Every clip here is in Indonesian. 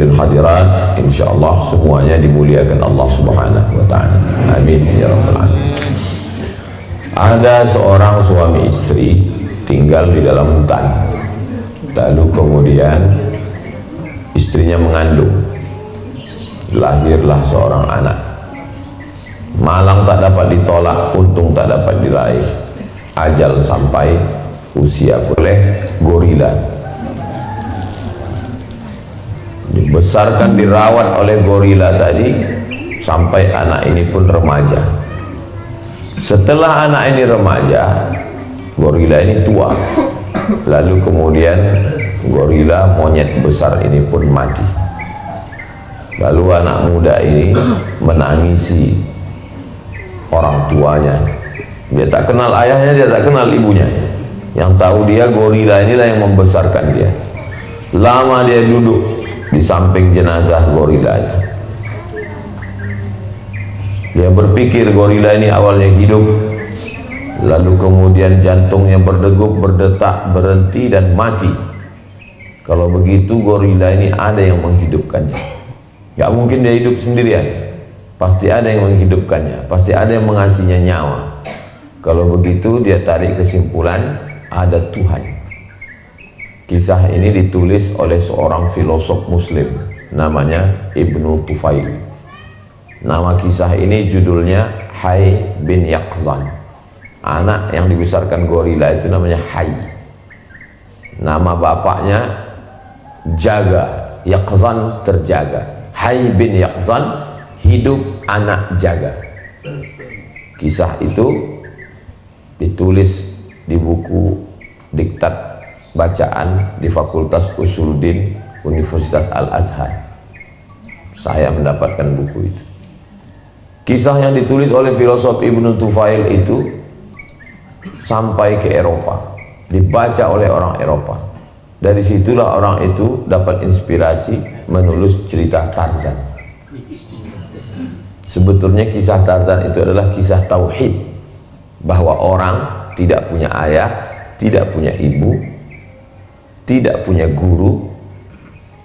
hadirin hadirat, insyaallah semuanya dimuliakan Allah Subhanahu wa taala. Amin ya rabbal alamin. Ada seorang suami istri tinggal di dalam hutan. Lalu kemudian istrinya mengandung. Lahirlah seorang anak. Malang tak dapat ditolak, untung tak dapat diraih. Ajal sampai usia oleh gorila. Dibesarkan, dirawat oleh gorila tadi sampai anak ini pun remaja. Setelah anak ini remaja, gorila ini tua. Lalu kemudian gorila monyet besar ini pun mati. Lalu anak muda ini menangisi orang tuanya. Dia tak kenal ayahnya, dia tak kenal ibunya. Yang tahu dia gorila inilah yang membesarkan dia. Lama dia duduk di samping jenazah gorila itu. Dia berpikir gorila ini awalnya hidup, lalu kemudian jantungnya berdegup, berdetak, berhenti dan mati. Kalau begitu gorila ini ada yang menghidupkannya. Gak mungkin dia hidup sendirian, pasti ada yang menghidupkannya, pasti ada yang mengasihnya nyawa. Kalau begitu dia tarik kesimpulan ada Tuhan. Kisah ini ditulis oleh seorang filosof muslim namanya Ibnu Tufail. Nama kisah ini judulnya Hay bin Yaqzan. Anak yang dibesarkan gorila itu namanya Hay. Nama bapaknya Jaga, Yaqzan terjaga. Hay bin Yaqzan, hidup anak jaga. Kisah itu ditulis di buku diktat bacaan di Fakultas Usuluddin Universitas Al-Azhar. Saya mendapatkan buku itu. Kisah yang ditulis oleh filosof Ibnu Tufail itu sampai ke Eropa, dibaca oleh orang Eropa. Dari situlah orang itu dapat inspirasi menulis cerita Tarzan. Sebetulnya kisah Tarzan itu adalah kisah tauhid, bahwa orang tidak punya ayah, tidak punya ibu, tidak punya guru,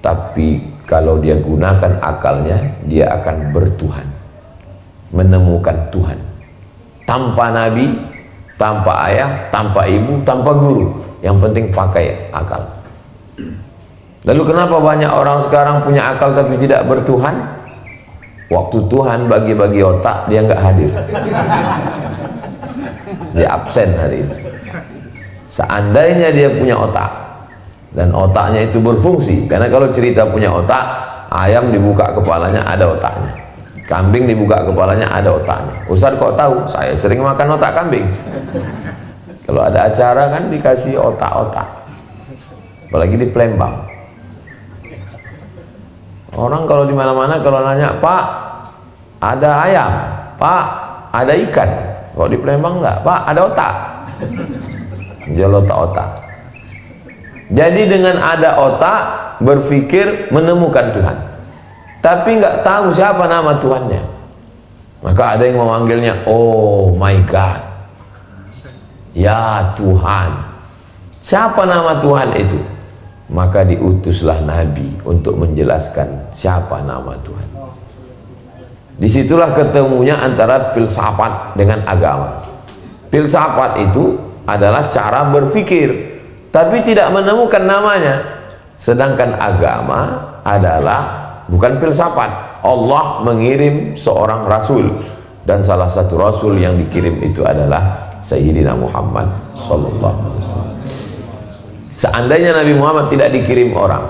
tapi kalau dia gunakan akalnya, dia akan bertuhan, menemukan Tuhan. Tanpa nabi, tanpa ayah, tanpa ibu, tanpa guru, yang penting pakai akal. Lalu kenapa banyak orang sekarang punya akal tapi tidak bertuhan? Waktu Tuhan bagi-bagi otak, dia nggak hadir. Dia absen hari itu. Seandainya dia punya otak dan otaknya itu berfungsi, karena kalau cerita punya otak, ayam dibuka kepalanya ada otaknya, kambing dibuka kepalanya ada otaknya. Ustaz kok tahu? Saya sering makan otak kambing. Kalau ada acara kan dikasih otak-otak, apalagi di Palembang. Orang kalau di mana-mana kalau nanya, Pak ada ayam, Pak ada ikan. Kalau di Palembang enggak, Pak ada otak. Jual otak-otak. Jadi dengan ada otak berpikir menemukan Tuhan, tapi nggak tahu siapa nama Tuhannya. Maka ada yang memanggilnya, oh my God, ya Tuhan. Siapa nama Tuhan itu? Maka diutuslah Nabi untuk menjelaskan siapa nama Tuhan. Disitulah ketemunya antara filsafat dengan agama. Filsafat itu adalah cara berpikir, tapi tidak menemukan namanya. Sedangkan agama adalah bukan filsafat. Allah mengirim seorang rasul, dan salah satu rasul yang dikirim itu adalah Sayyidina Muhammad sallallahu alaihi wasallam. Seandainya Nabi Muhammad tidak dikirim orang,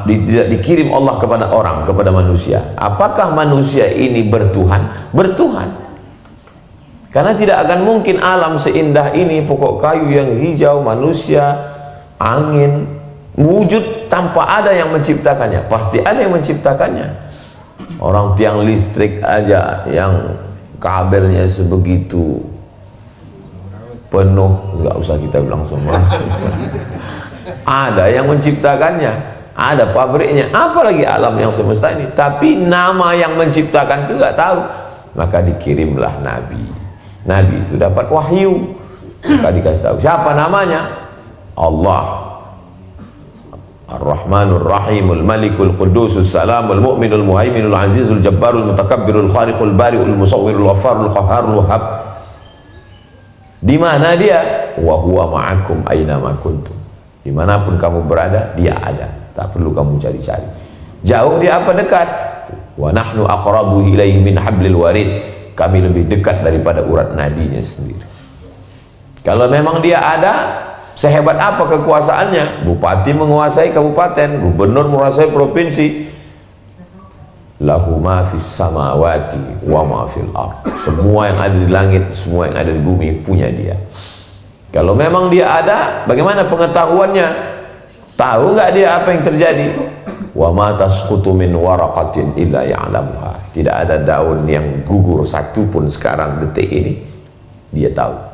tidak dikirim Allah kepada orang, kepada manusia, apakah manusia ini bertuhan? Bertuhan. Karena tidak akan mungkin alam seindah ini, pokok kayu yang hijau, manusia, angin, wujud tanpa ada yang menciptakannya. Pasti ada yang menciptakannya. Orang tiang listrik aja yang kabelnya sebegitu penuh, nggak usah kita bilang semua. Ada yang menciptakannya, ada pabriknya, apalagi alam yang semesta ini. Tapi nama yang menciptakan itu nggak tahu. Maka dikirimlah Nabi. Nabi itu dapat wahyu, maka dikasih tahu siapa namanya. Allah. Ar-Rahmanur Rahimul Malikul Qudusus Salamul Mu'minul Muhaiminul Azizul Jabbarul Mutakabbirul Khaliqul Bari'ul Musawwirul Ghafarul Qahharul Wahhab. Di mana dia? Wa huwa ma'akum aina ma kuntum. Dimanapun kamu berada, dia ada. Tak perlu kamu cari-cari. Jauh dia apa dekat? Wa nahnu aqrabu ilaihi min hablil warid. Kami lebih dekat daripada urat nadinya sendiri. Kalau memang dia ada, sehebat apa kekuasaannya? Bupati menguasai kabupaten, gubernur menguasai provinsi. Lahu ma fis samawati wa ma fil ard. Semua yang ada di langit, semua yang ada di bumi punya dia. Kalau memang dia ada, bagaimana pengetahuannya? Tahu nggak dia apa yang terjadi? Wa ma tasqutu min waraqatin illa ya'lamuha. Tidak ada daun yang gugur satu pun sekarang detik ini, dia tahu.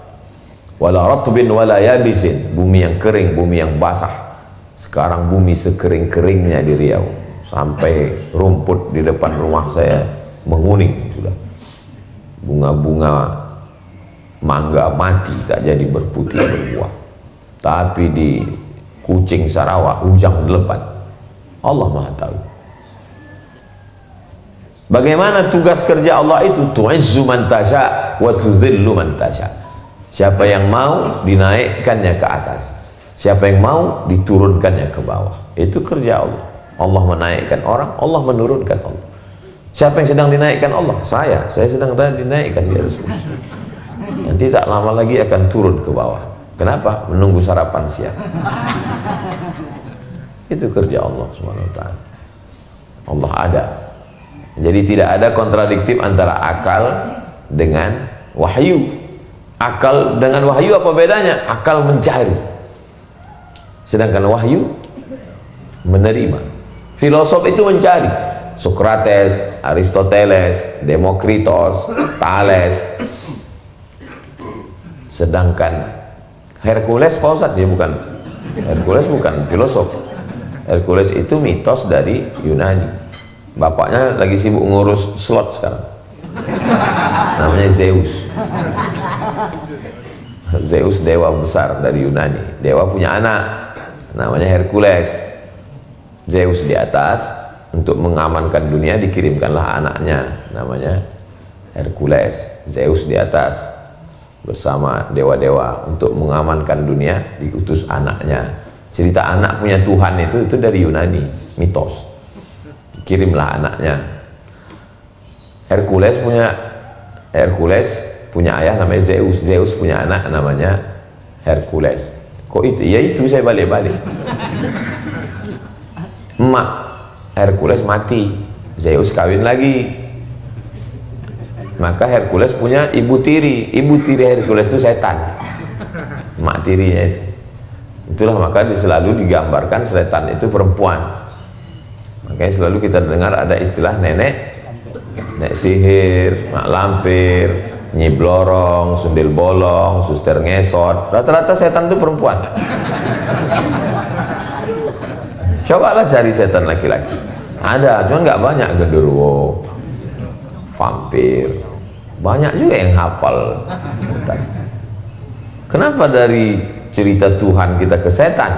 Wala ratbin wala yabisin. Bumi yang kering, bumi yang basah. Sekarang bumi sekering-keringnya di Riau. Sampai rumput di depan rumah saya menguning sudah. Bunga-bunga mangga mati, tak jadi berputih berbuah. Tapi di Kucing Sarawak hujan lebat. Allah Maha tahu. Bagaimana tugas kerja Allah itu? Tu'izzu man tasha wa tuzillu man tasha. Siapa yang mau dinaikkannya ke atas, siapa yang mau diturunkannya ke bawah. Itu kerja Allah. Allah menaikkan orang, Allah menurunkan Allah. Siapa yang sedang dinaikkan Allah? Saya sedang dinaikkan di atas kursi. Nanti tak lama lagi akan turun ke bawah. Kenapa? Menunggu sarapan siang. Itu kerja Allah SWT. Allah ada. Jadi tidak ada kontradiktif antara akal dengan wahyu. Akal dengan wahyu apa bedanya? Akal mencari, sedangkan wahyu menerima. Filosof itu mencari. Sokrates, Aristoteles, Demokritos, Thales. Sedangkan Hercules, Pak Ustadz, dia bukan. Hercules bukan filosof. Hercules itu mitos dari Yunani. Bapaknya lagi sibuk ngurus slot sekarang. Namanya Zeus. Zeus dewa besar dari Yunani. Dewa punya anak namanya Hercules. Zeus di atas, untuk mengamankan dunia dikirimkanlah anaknya namanya Hercules. Zeus di atas bersama dewa-dewa untuk mengamankan dunia, diutus anaknya. Cerita anak punya Tuhan itu dari Yunani, mitos. Kirimlah anaknya. Hercules punya ayah namanya Zeus. Zeus punya anak namanya Hercules. Kok itu? Ya itu saya balik-balik. Emak Hercules mati, Zeus kawin lagi. Maka Hercules punya ibu tiri. Ibu tiri Hercules itu setan. Emak tirinya itu. Itulah maka selalu digambarkan setan itu perempuan. Makanya selalu kita dengar ada istilah nenek sihir, mak lampir, nyi blorong, sundel bolong, suster ngesot. Rata-rata setan itu perempuan. Cobalah cari setan laki-laki. Ada, cuma nggak banyak. Genderuwo, vampir, banyak juga yang hafal setan. Kenapa dari cerita Tuhan kita ke setan?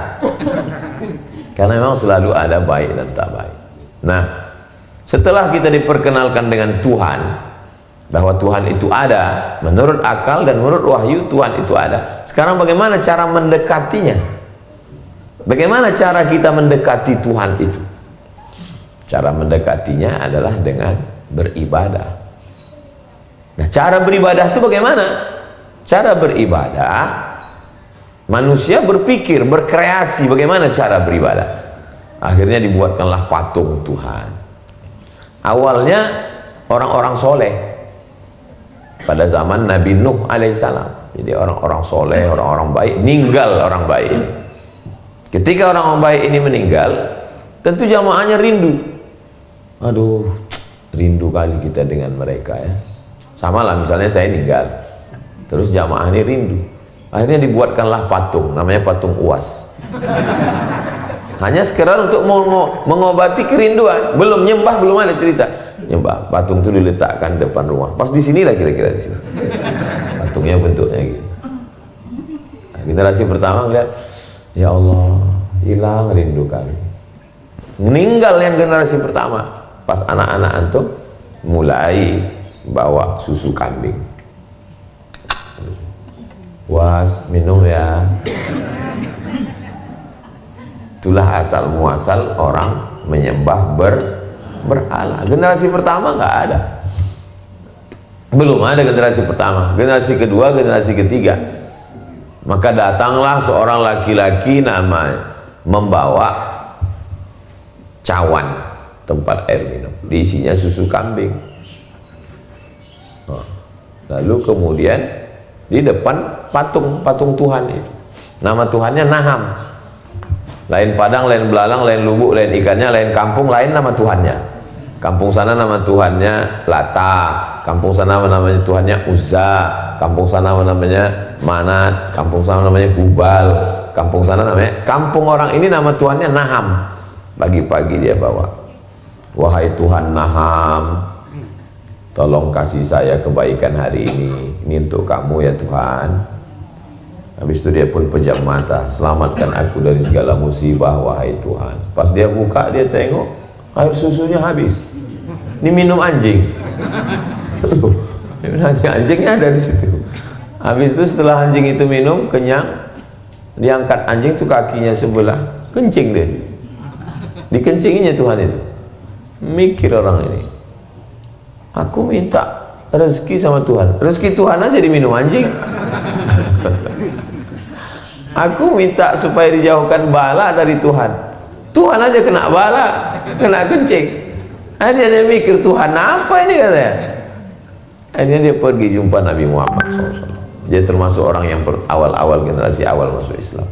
Karena memang selalu ada baik dan tak baik. Nah, setelah kita diperkenalkan dengan Tuhan, bahwa Tuhan itu ada menurut akal dan menurut wahyu, Tuhan itu ada. Sekarang bagaimana cara mendekatinya? Bagaimana cara kita mendekati Tuhan itu? Cara mendekatinya adalah dengan beribadah. Nah, cara beribadah itu bagaimana? Cara beribadah, manusia berpikir, berkreasi bagaimana cara beribadah. Akhirnya dibuatkanlah patung Tuhan. Awalnya orang-orang soleh pada zaman Nabi Nuh alaihissalam. Jadi orang-orang soleh, orang-orang baik, meninggal orang baik ini. Ketika orang-orang baik ini meninggal, tentu jamaahnya rindu. Aduh, rindu kali kita dengan mereka ya. Sama lah misalnya saya meninggal, terus jamaah ini rindu. Akhirnya dibuatkanlah patung, namanya patung Uas. Hanya sekedar untuk mengobati kerinduan. Belum nyembah, belum ada cerita nyembah. Patung itu diletakkan depan rumah. Pas di sinilah kira-kira di sini. Patungnya bentuknya gitu. Nah, generasi pertama melihat, ya Allah, hilang rindu kami. Meninggal yang generasi pertama pas anak-anak antum mulai bawa susu kambing. Was, minum ya. Itulah asal muasal orang menyembah berhala. Generasi pertama nggak ada, belum ada generasi pertama. Generasi kedua, generasi ketiga, maka datanglah seorang laki-laki namanya membawa cawan tempat air minum, diisinya susu kambing. Lalu kemudian di depan patung Tuhan itu, nama Tuhannya Naham. Lain padang, lain belalang, lain lubuk, lain ikannya, lain kampung, lain nama Tuhannya. Kampung sana nama Tuhannya Lata, kampung sana namanya Tuhannya Uzza, kampung sana namanya Manat, kampung sana namanya Hubal, kampung sana namanya, kampung orang ini nama Tuhannya Naham. Pagi-pagi dia bawa, wahai Tuhan Naham, tolong kasih saya kebaikan hari ini untuk kamu ya Tuhan. Habis itu dia pun pejam mata, selamatkan aku dari segala musibah wahai Tuhan. Pas dia buka, dia tengok air susunya habis, diminum anjing. Anjingnya ada di situ. Habis itu setelah anjing itu minum kenyang, diangkat anjing itu kakinya sebelah, kencing dia, dikencinginya Tuhan itu. Mikir orang ini, aku minta rezeki sama Tuhan, rezeki Tuhan aja diminum anjing. Aku minta supaya dijauhkan bala dari Tuhan, Tuhan aja kena bala, kena kencing. Akhirnya dia mikir, Tuhan apa ini katanya. Akhirnya dia pergi jumpa Nabi Muhammad SAW. Dia termasuk orang yang awal-awal, generasi awal masuk Islam.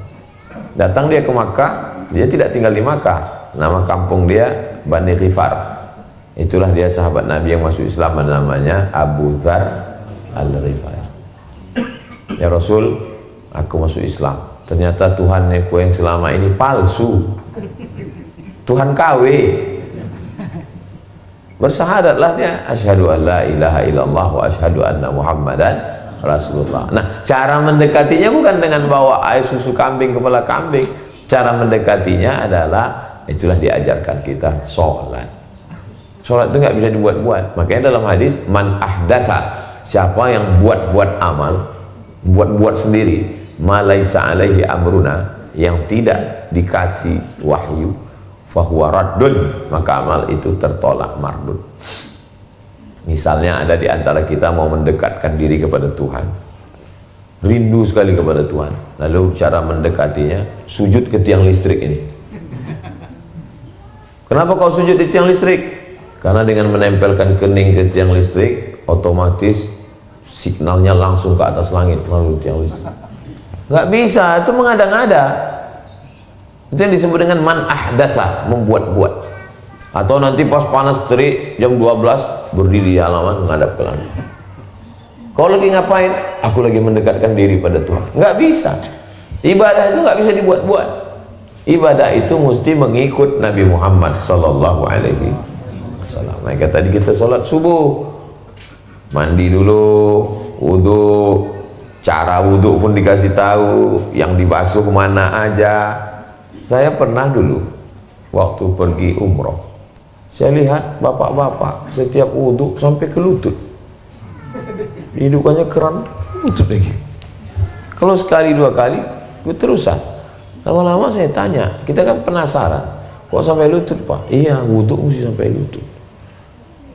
Datang dia ke Makkah, dia tidak tinggal di Makkah, nama kampung dia Bani Ghifar. Itulah dia sahabat Nabi yang masuk Islam, namanya Abu Dzar Al-Ghifari. Ya Rasul, aku masuk Islam, ternyata Tuhanku yang selama ini palsu, Tuhan KW. Bersahadatlah dia, asyhadu an la ilaha illallah wa asyhadu anna muhammadan rasulullah. Nah, cara mendekatinya bukan dengan bawa air susu kambing, kepala kambing. Cara mendekatinya adalah, itulah diajarkan kita, sholat. Sholat itu nggak bisa dibuat-buat. Makanya dalam hadis, man ahdasa, siapa yang buat-buat amal, buat-buat sendiri, malaisa alaihi amruna, yang tidak dikasih wahyu, fahuwa raddun, maka amal itu tertolak, mardud. Misalnya ada di antara kita mau mendekatkan diri kepada Tuhan, rindu sekali kepada Tuhan, lalu cara mendekatinya sujud ke tiang listrik ini. Kenapa kau sujud di tiang listrik? Karena dengan menempelkan kening ke tiang listrik, otomatis signalnya langsung ke atas langit melalui tiang listrik. Nggak bisa, itu mengada-ngada. Itu yang disebut dengan man ahdasa, membuat-buat. Atau nanti pas panas terik jam 12 berdiri di halaman menghadap ke langit. Kau lagi ngapain? Aku lagi mendekatkan diri pada Tuhan. Nggak bisa. Ibadah itu nggak bisa dibuat-buat. Ibadah itu mesti mengikut Nabi Muhammad sallallahu alaihi wasallam. Maka tadi kita sholat subuh, mandi dulu, wudhu, cara wudhu pun dikasih tahu, yang dibasuh mana aja. Saya pernah dulu waktu pergi umroh, saya lihat bapak-bapak setiap wudhu sampai ke lutut, hidupannya keran lutut lagi. Kalau sekali dua kali terusan, lama-lama saya tanya, kita kan penasaran, kok sampai lutut Pak? Iya, wudhu mesti sampai lutut.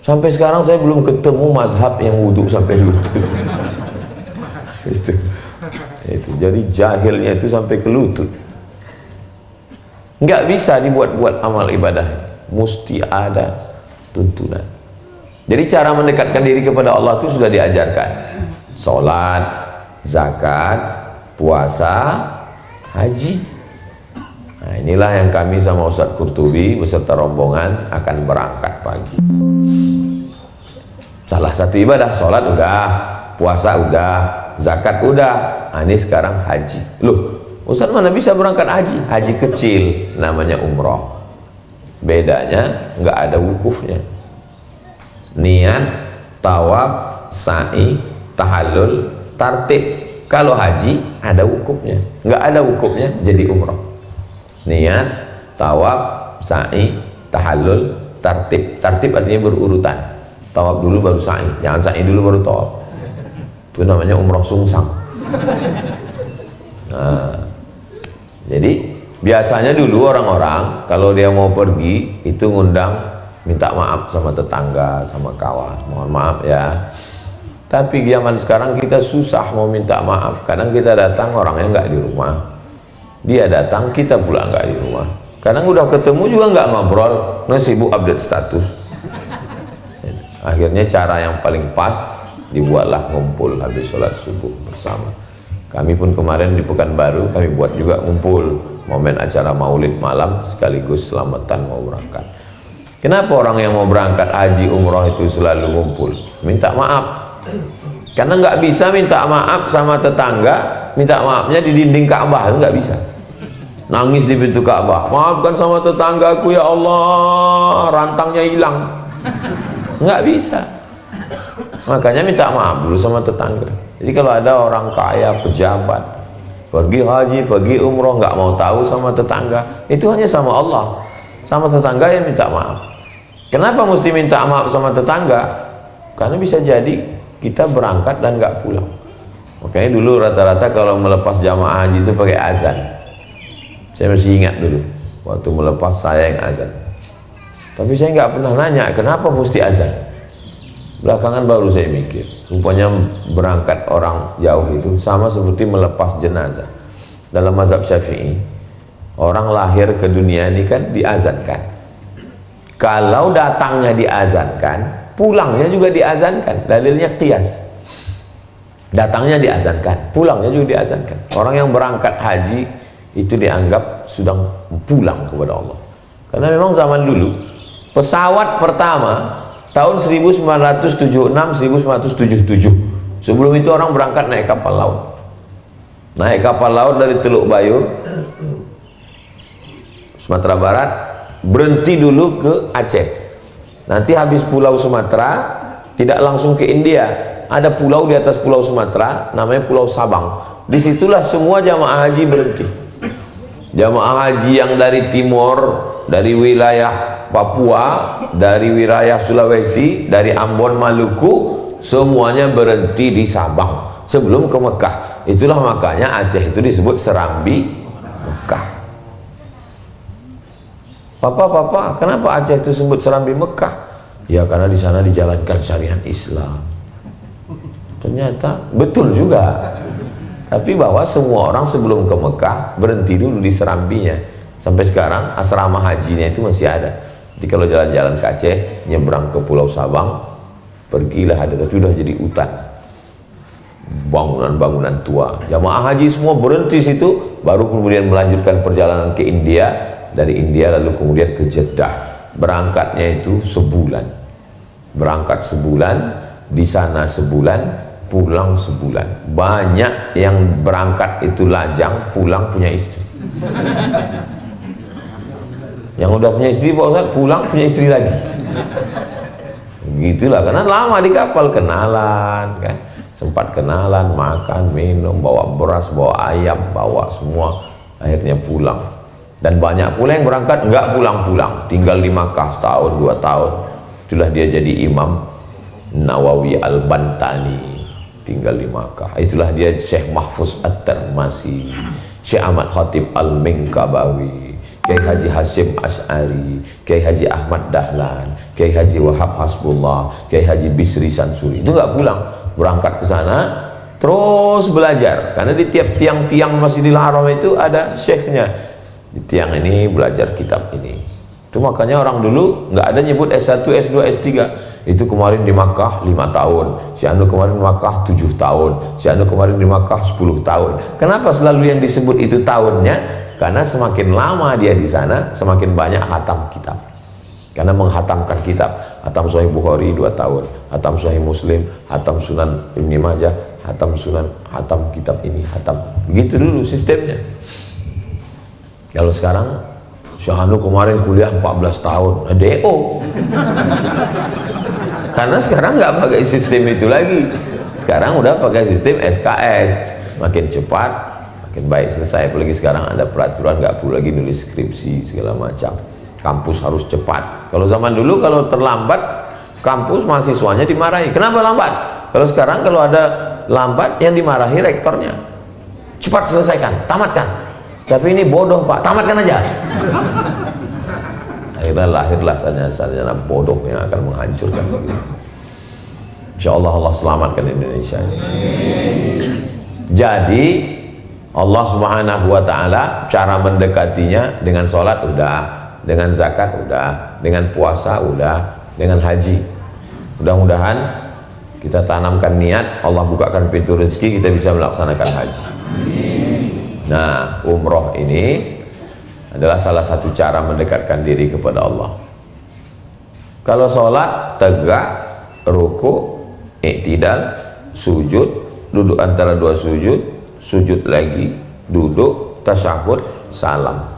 Sampai sekarang saya belum ketemu mazhab yang wudhu sampai lutut. itu jadi jahilnya itu sampai ke lutut. Nggak bisa dibuat-buat amal ibadah, mesti ada tuntunan. Jadi cara mendekatkan diri kepada Allah itu sudah diajarkan, sholat, zakat, puasa, haji. Nah, inilah yang kami sama Ustadz Qurtubi beserta rombongan akan berangkat pagi. Salah satu ibadah, sholat udah, puasa udah, zakat udah. Nah, ini sekarang haji. Loh, Ustadz mana bisa berangkat haji? Haji kecil, namanya umroh. Bedanya nggak ada wukufnya. Niat, tawaf, sa'i, tahallul, tartib. Kalau haji ada wukufnya. Nggak ada wukufnya jadi umroh. Niat, tawaf, sa'i, tahallul, tartib artinya berurutan. Tawaf dulu baru sa'i, jangan sa'i dulu baru tawaf. Itu namanya umroh sungsang. Nah, jadi biasanya dulu orang-orang kalau dia mau pergi itu ngundang, minta maaf sama tetangga, sama kawan, mohon maaf ya. Tapi zaman sekarang kita susah mau minta maaf. Kadang kita datang orangnya nggak di rumah, dia datang kita pula nggak di rumah. Kadang udah ketemu juga nggak ngobrol, sibuk update status. Akhirnya cara yang paling pas dibuatlah ngumpul habis sholat subuh bersama. Kami pun kemarin di Pekanbaru kami buat juga ngumpul momen acara maulid malam sekaligus selamatan mau berangkat. Kenapa orang yang mau berangkat haji umroh itu selalu ngumpul? Minta maaf. Karena nggak bisa minta maaf sama tetangga, minta maafnya di dinding Ka'bah, nggak bisa. Nangis di pintu Ka'bah, maafkan sama tetanggaku ya Allah, rantangnya hilang. Nggak bisa. Makanya minta maaf dulu sama tetangga. Jadi kalau ada orang kaya, pejabat, pergi haji, pergi umroh, nggak mau tahu sama tetangga, itu hanya sama Allah. Sama tetangga yang minta maaf. Kenapa mesti minta maaf sama tetangga? Karena bisa jadi kita berangkat dan nggak pulang. Makanya dulu rata-rata kalau melepas jamaah haji itu pakai azan. Saya masih ingat dulu waktu melepas saya yang azan. Tapi saya nggak pernah nanya kenapa mesti azan. Belakangan baru saya mikir, rupanya berangkat orang jauh itu sama seperti melepas jenazah. Dalam mazhab Syafi'i, orang lahir ke dunia ini kan diazankan. Kalau datangnya diazankan, pulangnya juga diazankan. Dalilnya qiyas. Datangnya diazankan, pulangnya juga diazankan. Orang yang berangkat haji itu dianggap sudah pulang kepada Allah. Karena memang zaman dulu pesawat pertama tahun 1976-1977. Sebelum itu orang berangkat naik kapal laut. Naik kapal laut dari Teluk Bayur, Sumatera Barat, berhenti dulu ke Aceh. Nanti habis pulau Sumatera, tidak langsung ke India. Ada pulau di atas pulau Sumatera, namanya Pulau Sabang. Disitulah semua jamaah haji berhenti. Jamaah haji yang dari timur, dari wilayah Papua, dari wilayah Sulawesi, dari Ambon, Maluku, semuanya berhenti di Sabang sebelum ke Mekah. Itulah makanya Aceh itu disebut Serambi Mekah. Papa, kenapa Aceh itu disebut Serambi Mekah? Ya karena di sana dijalankan syariat Islam. Ternyata betul juga. Tapi bahwa semua orang sebelum ke Mekah berhenti dulu di Serambinya. Sampai sekarang asrama hajinya itu masih ada. Jadi kalau jalan-jalan ke Aceh, nyebrang ke Pulau Sabang, pergilah ada, tapi udah jadi hutan. Bangunan-bangunan tua. Jamaah haji semua berhenti situ, baru kemudian melanjutkan perjalanan ke India, dari India lalu kemudian ke Jeddah. Berangkatnya itu sebulan. Berangkat sebulan, di sana sebulan, pulang sebulan. Banyak yang berangkat itu lajang, pulang punya istri. Yang udah punya istri Pak Ustaz pulang punya istri lagi. Gitulah, karena lama di kapal, kenalan kan, sempat kenalan, makan, minum, bawa beras, bawa ayam, bawa semua, akhirnya pulang. Dan banyak pula yang berangkat nggak pulang-pulang, tinggal di Makkah setahun 2 tahun. Itulah dia jadi Imam Nawawi Al-Bantani, tinggal di Makkah. Itulah dia Syekh Mahfuz At-Tirmasi, Syekh Ahmad Khatib Al-Minkabawi, Kiai Haji Hasyim Asy'ari, Kiai Haji Ahmad Dahlan, Kiai Haji Wahab Hasbullah, Kiai Haji Bisri Sansuri. Itu nggak pulang, berangkat ke sana terus belajar. Karena di tiap tiang-tiang Masjidil Haram itu ada syekhnya. Di tiang ini belajar kitab ini. Itu makanya orang dulu nggak ada nyebut S1, S2, S3. Itu kemarin di Makkah 5 tahun, si Anu kemarin di Makkah 7 tahun, si Anu kemarin di Makkah 10 tahun. Kenapa selalu yang disebut itu tahunnya? Karena semakin lama dia di sana, semakin banyak khatam kitab. Karena menghatamkan kitab, khatam Sahih Bukhari 2 tahun, khatam Sahih Muslim, khatam Sunan Ibnu Majah, khatam Sunan, khatam kitab ini, khatam. Begitu dulu sistemnya. Kalau sekarang, Syahanu kemarin kuliah 14 tahun, DO. Karena sekarang nggak pakai sistem itu lagi. Sekarang udah pakai sistem SKS, makin cepat, makin baik selesai. Apalagi sekarang ada peraturan nggak perlu lagi nulis skripsi segala macam. kampus harus cepat. Kalau zaman dulu kalau terlambat kampus mahasiswanya dimarahi, kenapa lambat? Kalau sekarang kalau ada lambat yang dimarahi rektornya, cepat selesaikan, tamatkan. Tapi ini bodoh Pak, tamatkan aja. Akhirnya lahirlah sarjana-sarjana bodoh yang akan menghancurkan negeri. Insya Allah Allah selamatkan Indonesia. Jadi Allah Subhanahu wa Ta'ala cara mendekatinya dengan sholat udah, dengan zakat udah, dengan puasa udah, dengan haji. Mudah-mudahan kita tanamkan niat, Allah bukakan pintu rezeki, kita bisa melaksanakan haji. Nah, umroh ini adalah salah satu cara mendekatkan diri kepada Allah. Kalau sholat tegak, ruku, i'tidal, sujud, duduk antara dua sujud, sujud lagi, duduk, tasyahud, salam.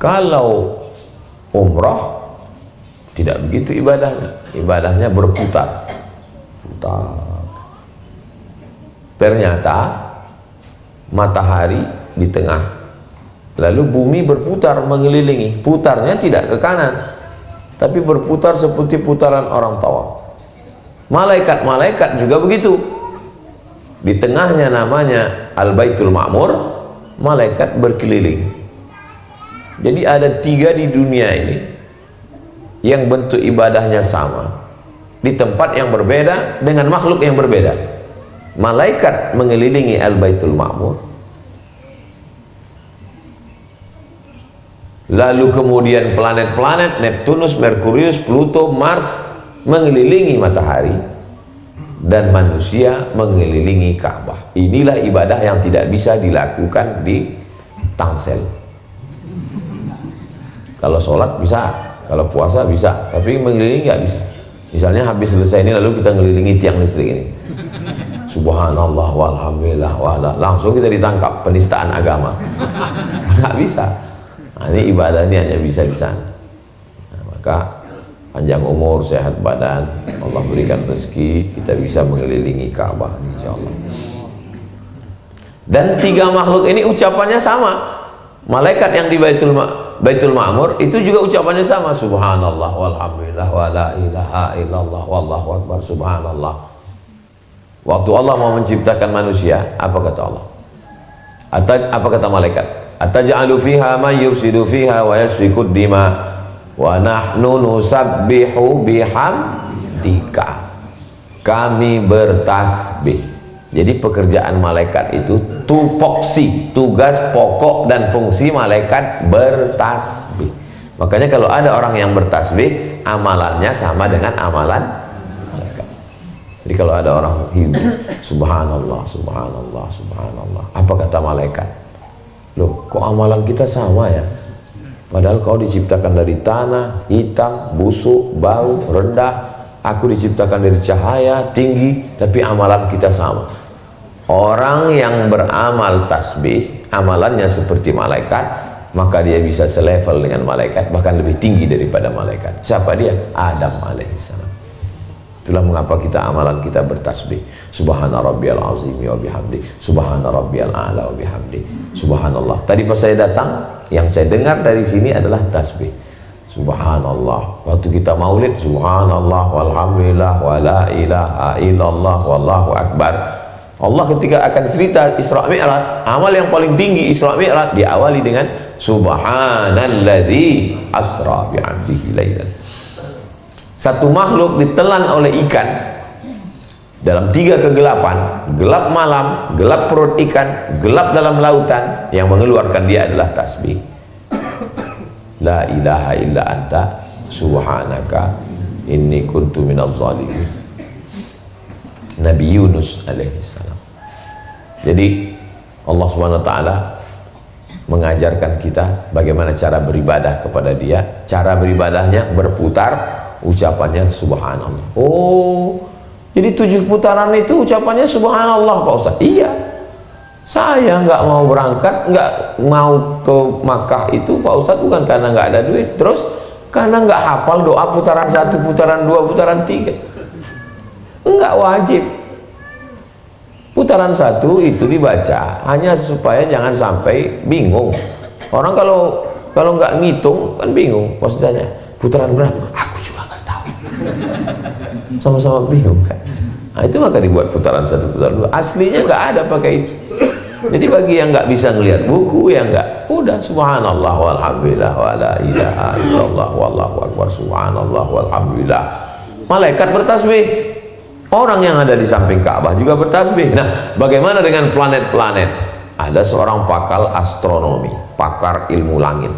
Kalau umroh tidak begitu ibadahnya. Ibadahnya berputar. Ternyata matahari di tengah, lalu bumi berputar mengelilingi. Putarnya tidak ke kanan, tapi berputar seperti putaran orang tawaf. Malaikat-malaikat juga begitu. Di tengahnya namanya Al-Baitul Ma'mur, malaikat berkeliling. Jadi ada 3 di dunia ini yang bentuk ibadahnya sama, di tempat yang berbeda dengan makhluk yang berbeda. Malaikat mengelilingi Al-Baitul Ma'mur, lalu kemudian planet-planet Neptunus, Merkurius, Pluto, Mars mengelilingi matahari, dan manusia mengelilingi Ka'bah. Inilah ibadah yang tidak bisa dilakukan di Tangsel. Kalau sholat bisa, kalau puasa bisa, tapi mengelilingi nggak bisa. Misalnya habis selesai ini lalu kita ngelilingi tiang listrik ini, subhanallah walhamdulillah wala, langsung kita ditangkap penistaan agama. Nggak bisa. Nah, ini ibadah ini hanya bisa di sana. Nah, maka panjang umur, sehat badan, Allah berikan rezeki, kita bisa mengelilingi Ka'bah insyaallah. Dan 3 makhluk ini ucapannya sama. Malaikat yang di Baitul Ma'mur itu juga ucapannya sama, subhanallah walhamdulillah wala ilaha illallah wallahu akbar subhanallah. Waktu Allah mau menciptakan manusia, apa kata Allah? Apa kata malaikat? Ataj'alu fiha man yufsidu fiha wa yasfikud dima wa nahnu nusabbihu bihamdika. Kami bertasbih. Jadi pekerjaan malaikat itu tupoksi, tugas pokok dan fungsi malaikat bertasbih. Makanya kalau ada orang yang bertasbih, amalannya sama dengan amalan malaikat. Jadi kalau ada orang hibur, subhanallah, subhanallah, subhanallah, apa kata malaikat? Loh, kok amalan kita sama ya? Padahal kau diciptakan dari tanah, hitam, busuk, bau, rendah. Aku diciptakan dari cahaya, tinggi, tapi amalan kita sama. Orang yang beramal tasbih, amalannya seperti malaikat, maka dia bisa selevel dengan malaikat, bahkan lebih tinggi daripada malaikat. Siapa dia? Adam alaihissalam. Itulah mengapa kita amalan kita bertasbih. Subhana rabbiyal azim wa bihamdi, subhana rabbiyal a'la wa bihamdi, subhanallah. Tadi pas saya datang, yang saya dengar dari sini adalah tasbih. Subhanallah. Waktu kita maulid, subhanallah walhamdulillah wala ilaha illallah wallahu akbar. Allah ketika akan cerita Isra Mi'raj, amal yang paling tinggi Isra Mi'raj diawali dengan subhanalladzi asra bi'abdihi lailan. Satu makhluk ditelan oleh ikan dalam 3 kegelapan, gelap malam, gelap perut ikan, gelap dalam lautan, yang mengeluarkan dia adalah tasbih. La ilaha illa anta subhanaka inni kuntu minadz zalimin. Nabi Yunus alaihissalam. Jadi Allah Subhanahu wa taala mengajarkan kita bagaimana cara beribadah kepada Dia. Cara beribadahnya berputar, ucapannya subhanallah. Oh, jadi 7 putaran itu ucapannya subhanallah Pak Ustaz. Iya. Saya nggak mau berangkat, nggak mau ke Makkah itu Pak Ustaz bukan karena nggak ada duit, terus karena nggak hafal doa putaran 1, putaran 2, putaran 3. Enggak wajib. Putaran 1 itu dibaca hanya supaya jangan sampai bingung. Orang kalau Kalau nggak ngitung kan bingung. Pas ditanya putaran berapa, aku juga nggak tahu. Sama-sama bingung kan. Nah, itu maka dibuat putaran 1, putaran 2. Aslinya nggak ada pakai itu. Jadi bagi yang nggak bisa ngelihat buku, yang nggak, udah subhanallah walhamdulillah wala ilaha illallah wallahu akbar, subhanallah walhamdulillah. Malaikat bertasbih, orang yang ada di samping Ka'bah juga bertasbih. Nah, bagaimana dengan planet-planet? Ada seorang pakar astronomi, pakar ilmu langit,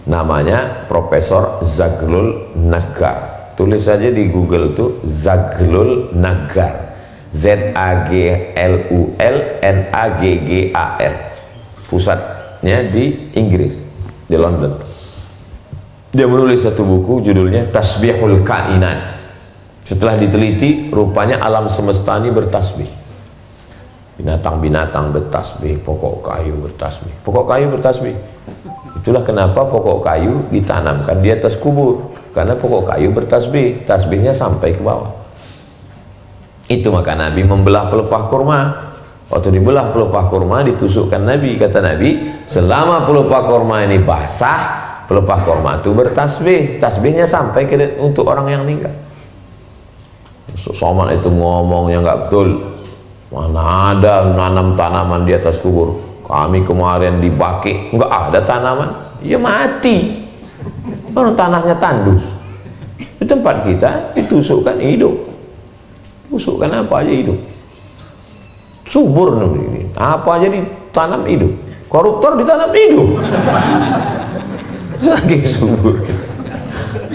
namanya Profesor Zaghlul Naggar. Tulis saja di Google tuh Zaghlul Naggar, ZAGLULNAGGAR. Pusatnya di Inggris, di London. Dia menulis satu buku judulnya Tasbihul Kainat. Setelah diteliti, rupanya alam semesta ini bertasbih. Binatang-binatang bertasbih, pokok kayu bertasbih. Pokok kayu bertasbih. Itulah kenapa pokok kayu ditanamkan di atas kubur, karena pokok kayu bertasbih, tasbihnya sampai ke bawah. Itu maka Nabi membelah pelepah kurma. Waktu dibelah pelepah kurma, ditusukkan Nabi, kata Nabi, selama pelepah kurma ini basah, pelepah kurma itu bertasbih, tasbihnya sampai ke untuk orang yang meninggal. Somad itu ngomongnya nggak betul. Mana ada nanam tanaman di atas kubur? Kami kemarin di Baki nggak ada tanaman, ya mati. Orang tanahnya tandus. Di tempat kita ditusukkan hidup. Tusukkan apa aja hidup. Subur ini. Apa aja ditanam hidup. Koruptor ditanam hidup. Saking subur.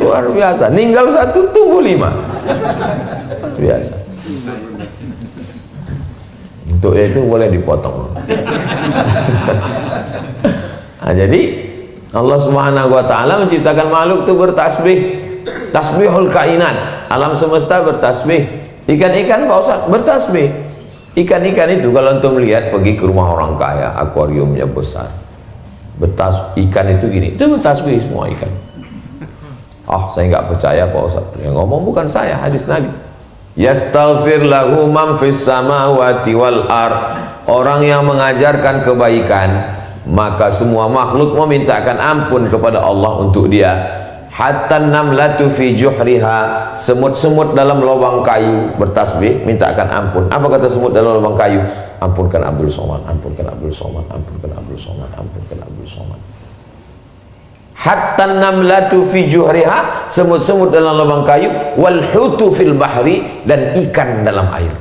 Luar biasa. Ninggal 1 tumbuh 5. Biasa. Untuk itu boleh dipotong. Nah, jadi Allah Subhanahu wa taala menciptakan makhluk itu bertasbih. Tasbihul kainat, alam semesta bertasbih. Ikan-ikan Pak Ustaz bertasbih. Ikan-ikan itu kalau antum lihat pergi ke rumah orang kaya, akuariumnya besar. Ikan itu gini, itu bertasbih semua ikan. Saya nggak percaya Pak Ustaz. Yang ngomong bukan saya, hadis Nabi. Yastaghfir lahu man fis samawati wal ard. Orang yang mengajarkan kebaikan, maka semua makhluk memintakan ampun kepada Allah untuk dia. Hatta namlatu fi juhriha, semut-semut dalam lubang kayu bertasbih mintakan ampun. Apa kata semut dalam lubang kayu? Ampunkan Abdul Somad, ampunkan Abdul Somad, ampunkan Abdul Somad, ampunkan Abdul Somad. Hatta namlatu fi juhriha, semut-semut dalam lubang kayu, wal hutu fil bahri, dan ikan dalam air.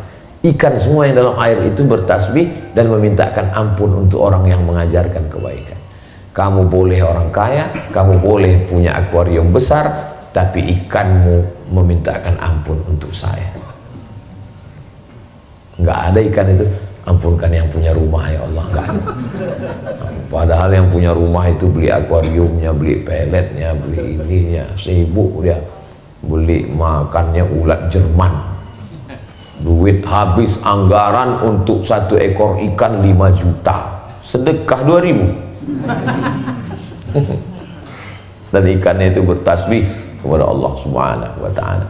Ikan semua yang dalam air itu bertasbih dan memintakan ampun untuk orang yang mengajarkan kebaikan. Kamu boleh orang kaya, kamu boleh punya akuarium besar, tapi ikanmu memintakan ampun untuk saya. Nggak ada ikan itu, ampunkan yang punya rumah ya Allah, nggak ada. Padahal yang punya rumah itu beli akuariumnya, beli peletnya, beli ininya, sibuk dia beli makannya ulat Jerman. Duit habis anggaran untuk 1 ekor ikan 5 juta, sedekah 2.000. Dan ikannya itu bertasbih kepada Allah Subhanahu wa ta'ala.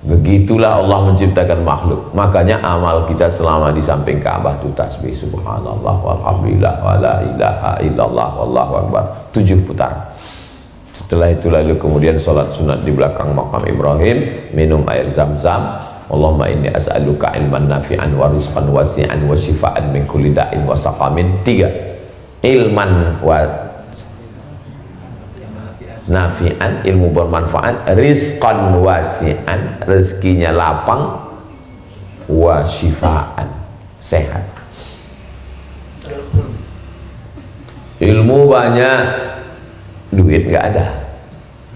Begitulah Allah menciptakan makhluk. Makanya amal kita selama di samping Ka'bah itu tasbih subhanallah walhamdulillah wala ilaha illallah wallahu akbar 7 putaran. Setelah itu lalu kemudian sholat sunat di belakang makam Ibrahim, minum air Zam-Zam. Allahumma inni as'aluka ilman nafi'an wa rizqan wasi'an wa shifaan min kulli da'in wa saqamin. 3, ilman wa nafi'an, ilmu bermanfaat, rizqan wasi'an, rezekinya lapang, wa shifaan, sehat. Ilmu banyak, duit nggak ada,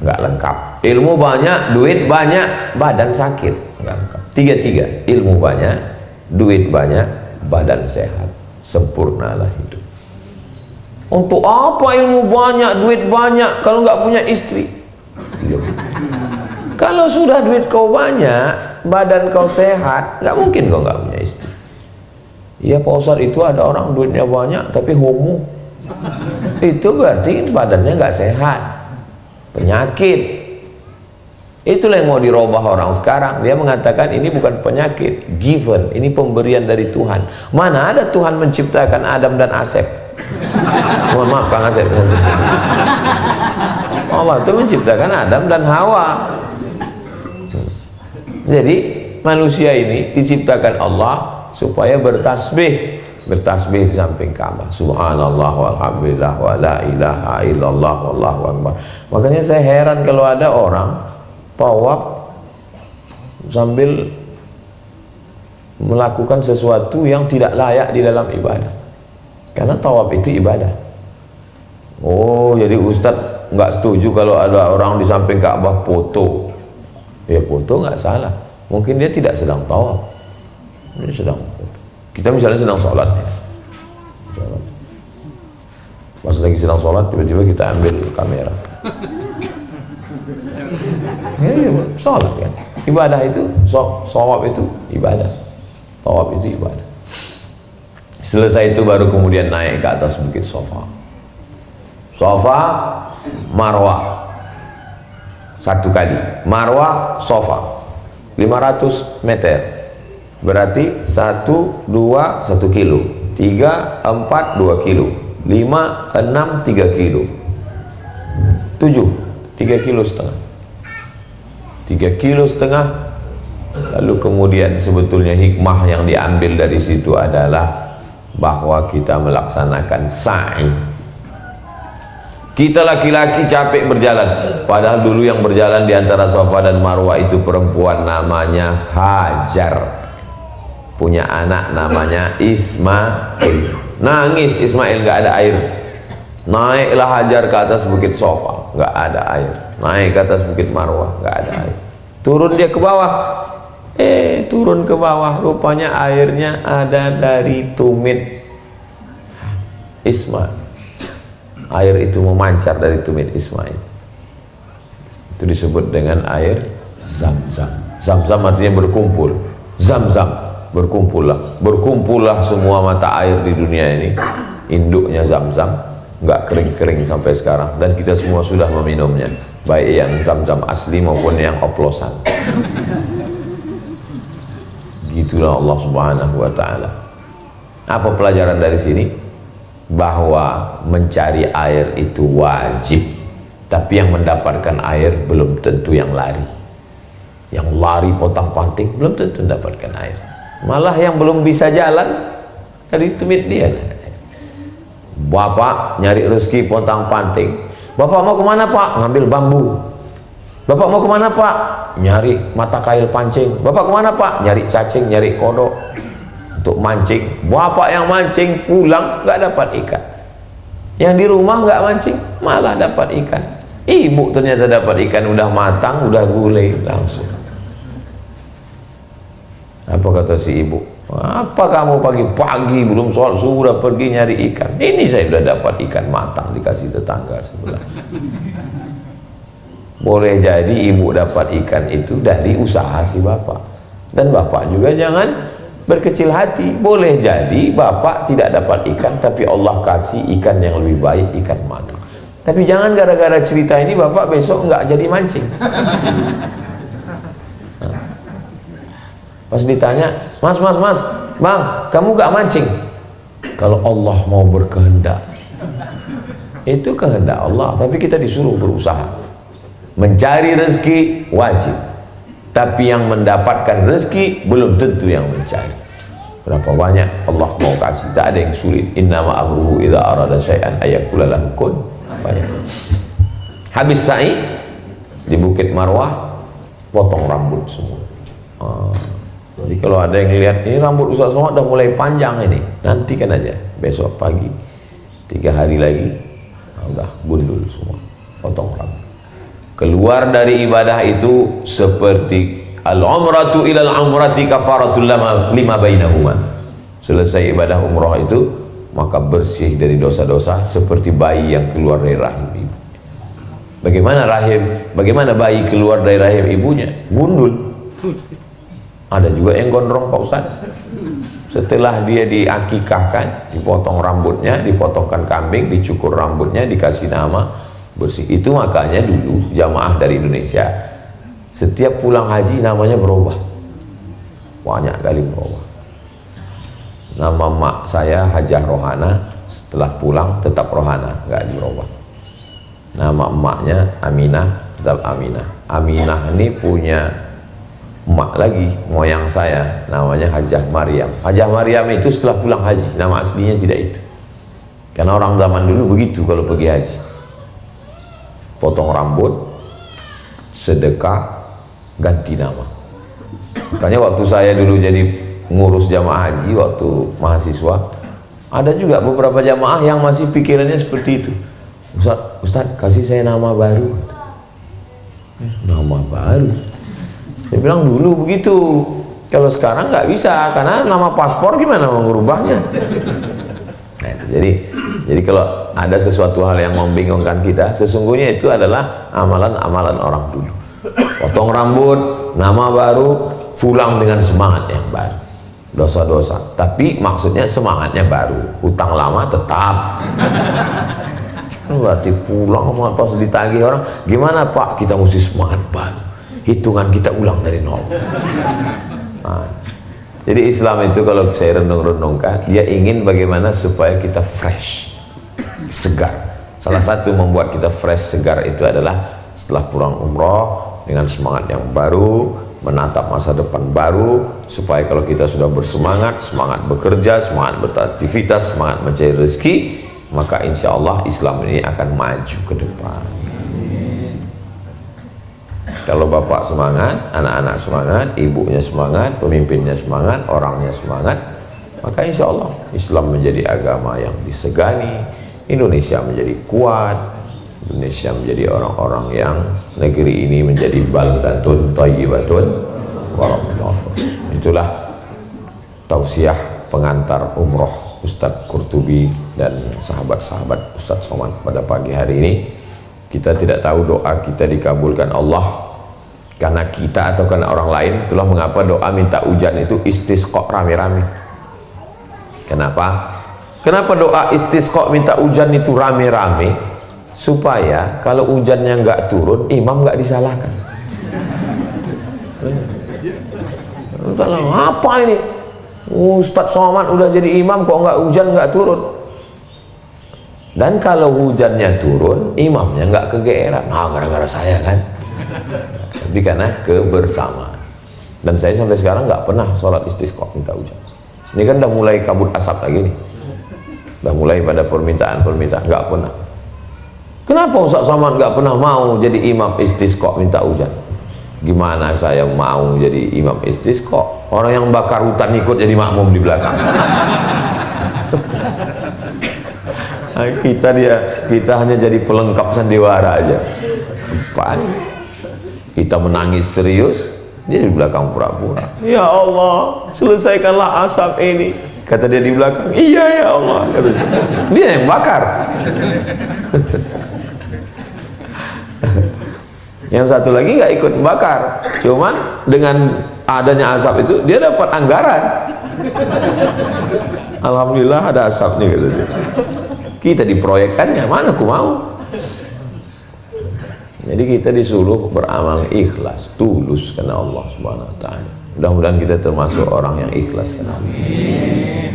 nggak lengkap. Ilmu banyak, duit banyak, badan sakit, nggak lengkap. 3, ilmu banyak, duit banyak, badan sehat, sempurnalah hidup. Untuk apa ilmu banyak, duit banyak kalau nggak punya istri? Kalau sudah duit kau banyak, badan kau sehat, nggak mungkin kau nggak punya istri. Iya Pak Ustadz, itu ada orang duitnya banyak tapi homo. Itu berarti badannya nggak sehat, penyakit. Itulah yang mau dirubah orang sekarang. Dia mengatakan ini bukan penyakit, given, ini pemberian dari Tuhan. Mana ada Tuhan menciptakan Adam dan Asep? Mohon maaf Kang Asep. Allah itu menciptakan Adam dan Hawa. Jadi manusia ini diciptakan Allah supaya bertasbih di samping Ka'bah. Subhanallah walhamdulillah wa la ilaha illallah wallahu akbar. Makanya saya heran kalau ada orang tawaf sambil melakukan sesuatu yang tidak layak di dalam ibadah. Karena tawaf itu ibadah. Oh, jadi Ustadz nggak setuju kalau ada orang di samping Ka'bah foto. Ya foto nggak salah. Mungkin dia tidak sedang tawaf. Dia sedang foto. Kita misalnya sedang sholat ya. Pas lagi sedang sholat tiba-tiba kita ambil kamera. Ya, sholat kan. Ibadah itu, shawab itu ibadah. Tawaf itu ibadah. Selesai itu baru kemudian naik ke atas bukit Safa. Safa, Marwah. Satu kali. Marwah, Safa. 500 meter. Berarti 1, 2, 1 kilo. 3, 4, 2 kilo. 5, 6, 3 kilo. 7, 3 kilo setengah. 3 kilo setengah. Lalu kemudian sebetulnya hikmah yang diambil dari situ adalah bahwa kita melaksanakan sa'i. Kita laki-laki capek berjalan, padahal dulu yang berjalan di antara Safa dan Marwah itu perempuan namanya Hajar, punya anak namanya Ismail. Nangis Ismail, nggak ada air. Naiklah Hajar ke atas bukit Safa, nggak ada air. Naik ke atas bukit Marwah, nggak ada air. Turun dia ke bawah, turun ke bawah, rupanya airnya ada dari tumit Ismail. Air itu memancar dari tumit Ismail. Itu disebut dengan air Zam-Zam. Zam-Zam artinya berkumpul. Zam-Zam, berkumpullah semua mata air di dunia ini. Induknya Zam-Zam, nggak kering-kering sampai sekarang, dan kita semua sudah meminumnya, baik yang Zam-Zam asli maupun yang oplosan. Gitulah Allah Subhanahu wa ta'ala. Apa pelajaran dari sini? Bahwa mencari air itu wajib, tapi yang mendapatkan air belum tentu yang lari. Yang lari potang-panting belum tentu mendapatkan air. Malah yang belum bisa jalan dari tumit dia. Bapak nyari rezeki potang-panting. Bapak mau kemana Pak? Ngambil bambu. Bapak mau kemana Pak? Nyari mata kail pancing. Bapak kemana Pak? Nyari cacing, nyari kodok untuk mancing. Bapak yang mancing pulang nggak dapat ikan. Yang di rumah nggak mancing malah dapat ikan. Ibu ternyata dapat ikan udah matang, udah gulai langsung. Apa kata si ibu? Apa kamu pagi-pagi belum sholat subuh udah pergi nyari ikan? Ini saya udah dapat ikan matang dikasih tetangga sebelah. Boleh jadi ibu dapat ikan itu dari usaha si bapak, dan bapak juga jangan berkecil hati. Boleh jadi bapak tidak dapat ikan, tapi Allah kasih ikan yang lebih baik, ikan matang. Tapi jangan gara-gara cerita ini bapak besok nggak jadi mancing. Pas ditanya, mas, bang, kamu gak mancing? Kalau Allah mau berkehendak, itu kehendak Allah, tapi kita disuruh berusaha. Mencari rezeki wajib, tapi yang mendapatkan rezeki belum tentu yang mencari. Berapa banyak Allah mau kasih, tak ada yang sulit. Innama amruhu idza arada syai'an ayaqula lahu kun. Habis sa'i di Bukit Marwah, potong rambut semua. Jadi kalau ada yang lihat ini rambut Ustaz Somad udah mulai panjang ini, nantikan aja besok pagi, 3 hari lagi udah gundul semua, potong rambut. Keluar dari ibadah itu seperti al-umratu ilal umrati kafaratul lima bainahuma. Selesai ibadah umrah itu maka bersih dari dosa-dosa seperti bayi yang keluar dari rahim ibu. Bagaimana bayi keluar dari rahim ibunya? Gundul. Ada juga yang gondrong Pak Ustaz. Setelah dia diakikahkan, dipotong rambutnya, dipotongkan kambing, dicukur rambutnya, dikasih nama, bersih. Itu makanya dulu jamaah dari Indonesia setiap pulang haji namanya berubah, banyak kali berubah. Nama mak saya Hajah Rohana, setelah pulang tetap Rohana, nggak dirubah. Nama emaknya Aminah, tetap Aminah. Aminah ini punya emak lagi, moyang saya, namanya Hajah Maryam. Hajah Maryam itu setelah pulang haji, nama aslinya tidak itu. Karena orang zaman dulu begitu kalau pergi haji. Potong rambut, sedekah, ganti nama. Makanya waktu saya dulu jadi ngurus jamaah haji waktu mahasiswa, ada juga beberapa jamaah yang masih pikirannya seperti itu. Ustaz, kasih saya nama baru. Nama baru? Saya bilang dulu begitu. Kalau sekarang nggak bisa, karena nama paspor gimana mengubahnya? Nah, jadi kalau ada sesuatu hal yang membingungkan kita, sesungguhnya itu adalah amalan-amalan orang dulu. Potong rambut, nama baru, pulang dengan semangat yang baru. Dosa-dosa, tapi maksudnya semangatnya baru. Hutang lama tetap. Berarti pulang pas ditagih orang, gimana Pak? Kita mesti semangat baru. Hitungan kita ulang dari nol. Nah, jadi Islam itu kalau saya renung-renungkan, dia ingin bagaimana supaya kita fresh, segar. Salah satu membuat kita fresh, segar itu adalah setelah pulang umroh dengan semangat yang baru, menatap masa depan baru, supaya kalau kita sudah bersemangat, semangat bekerja, semangat beraktivitas, semangat mencari rezeki, maka insya Allah Islam ini akan maju ke depan. Kalau bapak semangat, anak-anak semangat, ibunya semangat, pemimpinnya semangat, orangnya semangat, maka insya Allah Islam menjadi agama yang disegani, Indonesia menjadi kuat, Indonesia menjadi orang-orang yang negeri ini menjadi baldatun thayyibatun warahmatullahi. Itulah tausiah pengantar umroh Ustadz Qurtubi dan sahabat-sahabat Ustadz Somad pada pagi hari ini. Kita tidak tahu doa kita dikabulkan Allah karena kita atau karena orang lain. Itulah mengapa doa minta hujan itu istisqa rame-rame. Kenapa? Kenapa doa istisqa minta hujan itu rame-rame? Supaya kalau hujannya nggak turun, imam nggak disalahkan. Salah apa ini? Ustadz Somad udah jadi imam kok nggak hujan nggak turun. Dan kalau hujannya turun, imamnya nggak kegeeran. Nah, gara-gara saya kan. Tapi karena kebersamaan. Dan saya sampai sekarang nggak pernah sholat istisqa minta hujan. Ini kan udah mulai kabut asap lagi nih. Udah mulai pada permintaan-permintaan, nggak pernah. Kenapa Ustadz Somad nggak pernah mau jadi imam istisqa minta hujan? Gimana saya mau jadi imam istisqa? Orang yang bakar hutan ikut jadi makmum di belakang. Kita hanya jadi pelengkap sandiwara aja. Apaan? Kita menangis serius, dia di belakang pura-pura. Ya Allah, selesaikanlah asap ini. Kata dia di belakang, iya ya Allah. Kata dia yang bakar. Yang satu lagi nggak ikut membakar, cuman dengan adanya asap itu dia dapat anggaran. Alhamdulillah ada asap nih, kata dia. Kita diproyekkannya, mana aku mau. Jadi kita disuruh beramal ikhlas, tulus karena Allah Subhanahu wa taala. Mudah-mudahan kita termasuk orang yang ikhlas karena Allah.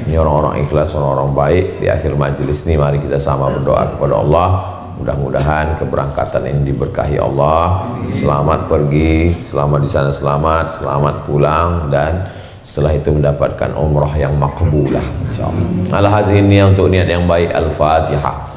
Ini orang-orang ikhlas, orang-orang baik. Di akhir majelis ini mari kita sama berdoa kepada Allah. Mudah-mudahan keberangkatan ini diberkahi Allah. Selamat pergi, selamat di sana selamat, selamat pulang, dan setelah itu mendapatkan umrah yang makbulah insyaallah. Al-hazin ini untuk niat yang baik. Al-Fatihah.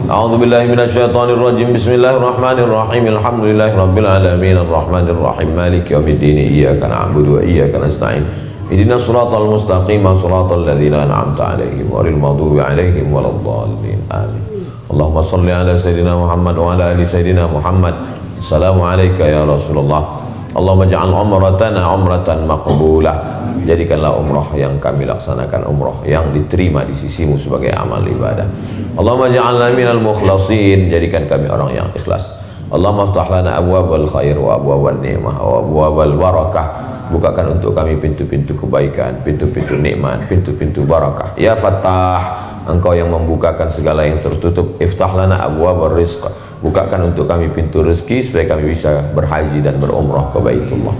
A'udzubillahi minasyaitonirrajim. Bismillahirrahmanirrahim. Alhamdulillahirabbil alamin arrahmanirrahim maliki yaumiddin iyyaka na'budu wa iyyaka nasta'in. Ihdinas siratal mustaqim siratal ladzina an'amta 'alaihim ghairil maghdubi 'alaihim waladdallin. Amin. Allahumma shalli ala sayyidina Muhammad wa ala ali sayyidina Muhammad. Assalamualaikum ya Rasulullah. Allahumma ja'al umratana umratan maqbulah. Jadikanlah umrah yang kami laksanakan umrah yang diterima di sisimu sebagai amal ibadah. Allahumma ja'alna minal mukhlasin. Jadikan kami orang yang ikhlas. Allahumma aftah lana abwabal khair wa abwabal ni'mah wa abwabal barakah. Bukakan untuk kami pintu-pintu kebaikan, pintu-pintu nikmat, pintu-pintu barakah. Ya Fattah, Engkau yang membukakan segala yang tertutup. Iftah lana abwabar rizq. Bukakan untuk kami pintu rezeki supaya kami bisa berhaji dan berumrah ke Baitullah.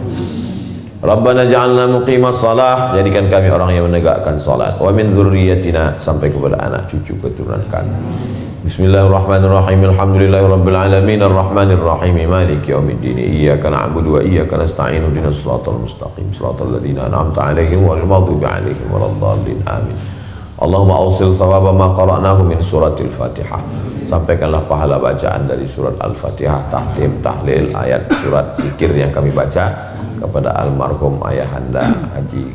Rabbana ja'alna muqimas salah, jadikan kami orang yang menegakkan salat, wa min dzurriyyatina, sampai kepada anak cucu keturunan kami. Bismillahirrahmanirrahim. Alhamdulillahirabbil alamin arrahmanir rahim maliki yaumiddin. Iyyaka na'budu wa iyyaka nasta'in. Ihdinas siratal mustaqim. Siratal ladzina an'amta 'alaihim ghairil maghdubi 'alaihim waladdallin. Amin. Allahumma awsil thawaba ma qara'nahu min suratil Fatihah. Sampaikanlah pahala bacaan dari surat Al-Fatihah, tahtim, tahlil, ayat, surat, zikir yang kami baca kepada almarhum ayahanda Haji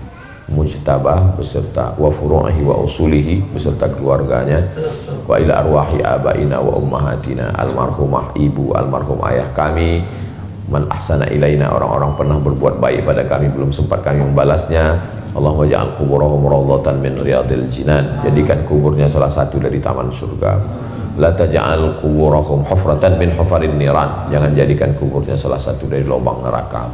Mujtabah beserta wa furu'ihi wa usulihi beserta keluarganya, wa ila arwahi abaina wa ummahatina, almarhumah ibu, almarhum ayah kami, man ahsana ilaina, orang-orang pernah berbuat baik pada kami belum sempat kami membalasnya. Allahumma ja'al kuburahum rawdatan min riyadil jinan, jadikan kuburnya salah satu dari taman surga. La taj'al kuburahum hufratan min hufarin niran, jangan jadikan kuburnya salah satu dari lubang neraka.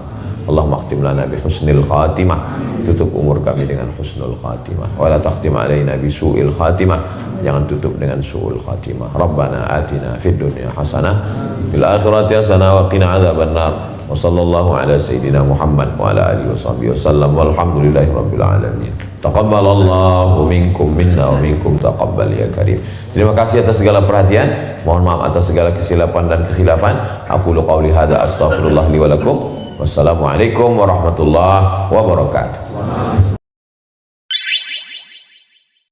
Allahumma khtim lana bi husnil khatimah, tutup umur kami dengan husnul khatimah, wa la takhtim alaina bi su'il khatimah, jangan tutup dengan su'ul khatimah. Rabbana atina fid dunya hasanah fil akhirati hasanah wa qina adzabannar. Wa sallallahu ala sayyidina Muhammad wa ala alihi washabbihi wasallam, walhamdulillahi rabbil alamin. Taqabbalallahu minkum minna wa minkum taqabbal ya karim. Terima kasih atas segala perhatian, mohon maaf atas segala kesilapan dan kekhilafan. Aqulu qawli hadza astaghfirullah li wa lakum. Wassalamualaikum warahmatullahi wabarakatuh.